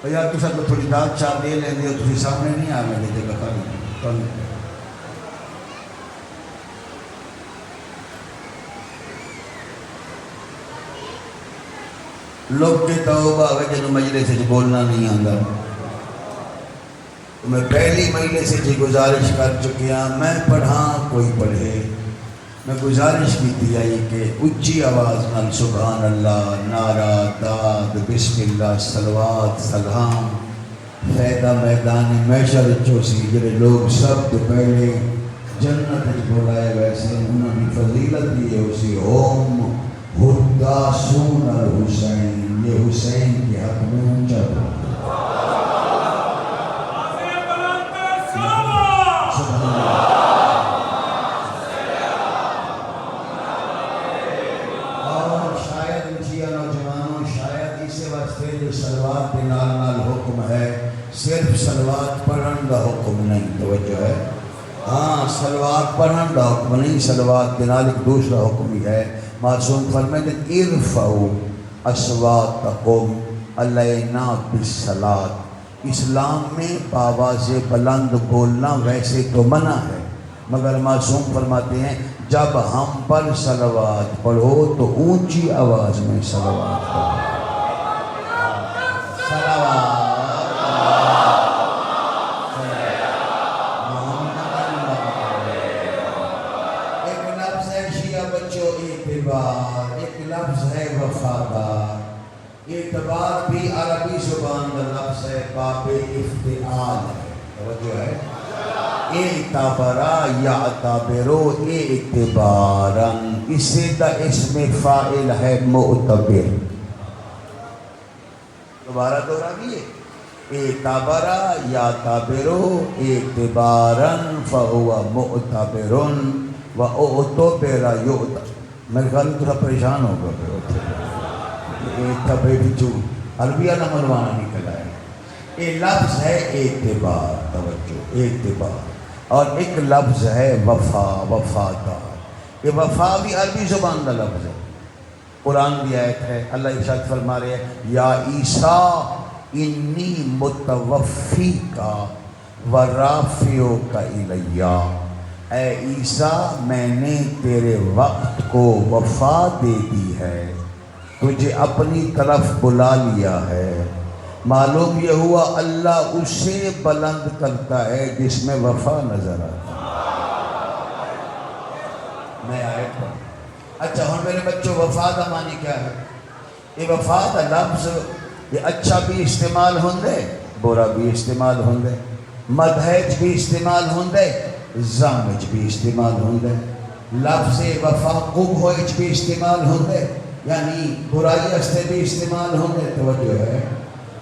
یار تو سب تھوڑی داد چاہ دے لیں دے تھی سامنے نہیں آ میں دے گا کل لوگ کے توبہ ہے جنہوں مجلس سے بولنا نہیں آندا میں پہلی مجلس سے گزارش کر چکیا میں پڑھاں کوئی پڑھے میں گزارش کی تھی آئی کہ اچھی آواز نال سبحان اللہ نعرہ داد بسم اللہ صلوات سلام فیدہ میدان محشر چوسی جڑے لوگ سب تو پہلے جنت بلائے ویسے انہوں نے فضیلت دی ہے اسی اوم حداسون الحسین یہ حسین کی حق میں اونچا اور شاید مجھے نوجوانوں شاید اسے واسطے جو صلوات کے نال نال حکم ہے صرف صلوات پڑھن کا حکم نہیں توجہ ہے ہاں صلوات پڑھن کا حکم نہیں صلوات کے نال ایک دوسرا حکم ہی ہے معصوم فرمائے کہ ارفعوا اصواتکم علینا بالصلاۃ اسلام میں آواز بلند بولنا ویسے تو منع ہے مگر معصوم فرماتے ہیں جب ہم پر صلوات پڑھو تو اونچی آواز میں صلوات پڑھو ایک لفظ ہے شیعہ بچوں اعتبار ایک لفظ ہے وفادار اعتبار بھی عربی زبان کا لفظ ہے باب افتعال ہے توجہ ہے اعتبرا یعتبرو اعتبارا اسے دا اسم فاعل ہے معتبر دوبارہ دورہ بھی ہے اعتبرا یعتبرو اعتبارا فہو معتبر و اعتبر یعتبر میرے خیال میں تھوڑا پریشان ہوگا عربیہ نہ منوانا نکلا ہے یہ لفظ ہے اعتبار توجہ اعتبار اور ایک لفظ ہے وفا وفادار یہ وفا بھی عربی زبان کا لفظ ہے قرآن کی آیت ہے اللہ ارشاد فرما رہے ہیں یا عیسیٰ انی متوفیکا ورافعک الیہ اے عیسیٰ میں نے تیرے وقت کو وفا دے دی ہے تجھے اپنی طرف بلا لیا ہے معلوم یہ ہوا اللہ اسے بلند کرتا ہے جس میں وفا نظر آتا میں آیت پر اچھا ہوں میرے بچوں وفا کا معنی کیا ہے یہ وفا کا لفظ یہ اچھا بھی استعمال ہوندے برا بھی استعمال ہوندے مدحج بھی استعمال ہوندے زمج بھی استعمال ہوندے لفظ وفا قب ہوئچ بھی استعمال ہوندے یعنی برائی استے بھی استعمال ہوندے توجہ ہے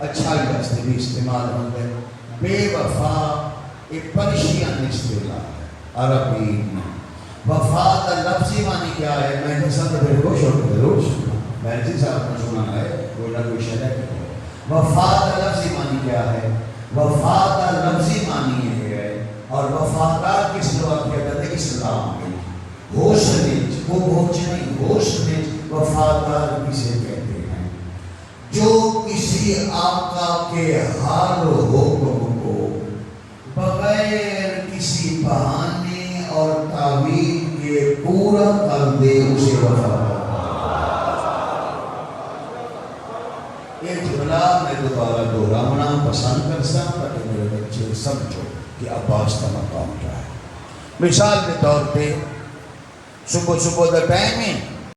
اچھائی استے بھی استعمال ہوندے بے وفا ایک پرشین اصطلاح عربی میں وفا کا لفظی معنی کیا ہے میں نے سب بڑے خوش ہوتے ضرور سنا میں نے صاحب نے سنا ہے کوئی نہ کوئی شرح وفا کا لفظی معنی کیا ہے وفا کا لفظی معنی یہ ہے اور وفادار کس لوگ کیا کہتے ہیں اسلام میں ہوشنج وہ ہوش نہیں ہوشنج وفادار کسے کہتے ہیں جو کسی آقا کے حال و حکم کو بغیر کسی بہانے اور تعویل کے پورا کر دے اسے وفادار یہ جملہ میں دوبارہ دہرانا پسند کرتا ہوں تاکہ میرے بچے سمجھو کہ عباس کا مقام کیا ہے مثال کے طور پہ صبح دا ٹائم ہے